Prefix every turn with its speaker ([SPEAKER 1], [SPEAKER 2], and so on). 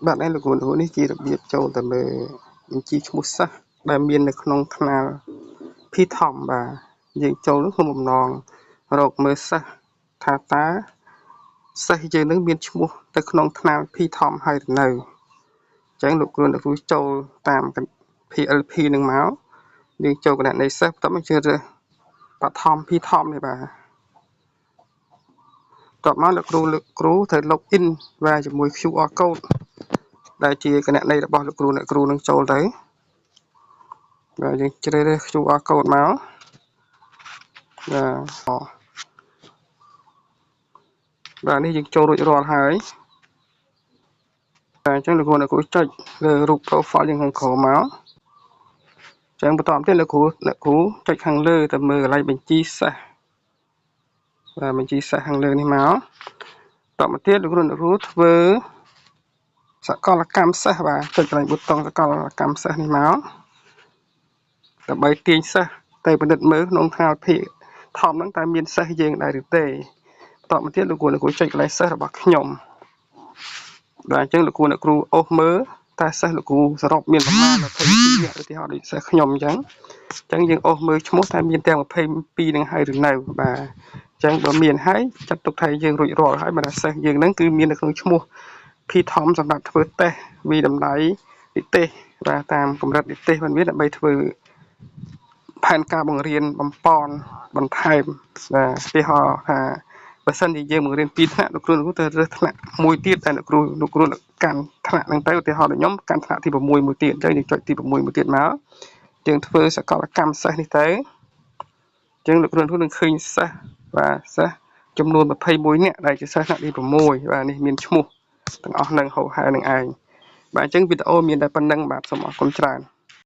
[SPEAKER 1] bạn ấy là củaនេះជារបៀបចូលទៅលើបញ្ជីឈ្មោះសិស្សដែលមាននៅក្នុងថ្នាល P-Tom បាទយើងចូលនោះក្នុងបំណងរកមើលសិស្សថាតើសិស្សយើងនឹងមានឈ្មោះទៅក្នុងថ្នាល P-Tom ហើយឬនៅអញ្ចឹងលោកគ្រូអ្នកគ្រូចូលតាម PLP នឹងមកយើងចូលគណនីសិស្សបន្ទាប់មកយើងរើសបឋម P-Tom នេះបាទតបមកលោកគ្រូត្រូវ log in បាទជាមួយ QR code ដែលជាគណនីរបស់លោកគ្រូអ្នកគ្រូនឹងចូលទៅបាទយើងជ្រើសរើស QR code មកបាទនេះយើងចូលរួចរាល់ហើយតែអញ្ចឹងលោកគ្រូអ្នកគ្រូចុចលើរូប profile យើងខាងក្រោមមកអញ្ចឹងបន្តទៀតលោកគ្រូចុចខាងលើទៅមើលកន្លែងបញ្ជីសិស្សបាទបញ្ជីសិស្សខាងលើនេះមកតមកទៀតលោកគ្រូអ្នកគ្រូធ្វើសកលកម្មសិស្សបាទចុចកន្លែងប៊ូតុងសកលកម្មសិស្សនេះមកដើម្បីទាញសិស្សទៅពិនិត្យមើលក្នុងថ្នាលធំហ្នឹងតើមានសិស្សយើងដែរឬទេតមកទៀតលោកគ្រូអ្នកគ្រូចុចកន្លែងសិស្សរបស់ខ្ញុំបាទអញ្ចឹងលោកគ្រូអ្នកគ្រូអូសមើលតើសិស្សលោកគ្រូសរុបមានប្រមាណ22នាក់ឧទាហរណ៍ដូចសិស្សខ្ញុំអញ្ចឹងយើងអូសមើលឈ្មោះតើមានទាំង22នឹងហើយឬនៅបាទអញ្ចឹងបើមានហើយចាត់ទុកថាយើងរួចរាល់ហើយបើសិស្សយើងហ្នឹងគឺមាននៅក្នុងឈ្មោះ P-Tom សម្រាប់ធ្វើតេស្តវិតម្លៃនិទេសបាទតាមកម្រិតនិទេសមិនមានដើម្បីធ្វើផែនការបង្រៀនបំពន់បន្ថែមបាទឧទាហរណ៍ថាបើសិនជាយើងបង្រៀន2ថ្នាក់លោកគ្រូទៅរើសថ្នាក់មួយទៀតតែលោកគ្រូកាន់ថ្នាក់ហ្នឹងទៅឧទាហរណ៍ដូចខ្ញុំកាន់ថ្នាក់ទី6មួយទៀតអញ្ចឹងយើងចុចទី6មួយទៀតមកយើងធ្វើសកលកម្មសិស្សនេះទៅអញ្ចឹងលោកគ្រូនឹងឃើញសិស្សបាទសិស្សចំនួន21នាក់ដែលជាសិស្សថ្នាក់ទី6បាទនេះមានឈ្មោះទាំងអស់នឹងហៅហៅនឹងឯងបាទអញ្ចឹងវីដេអូមានតែប៉ុណ្្នឹងបាទសូមអរគុណច្រើន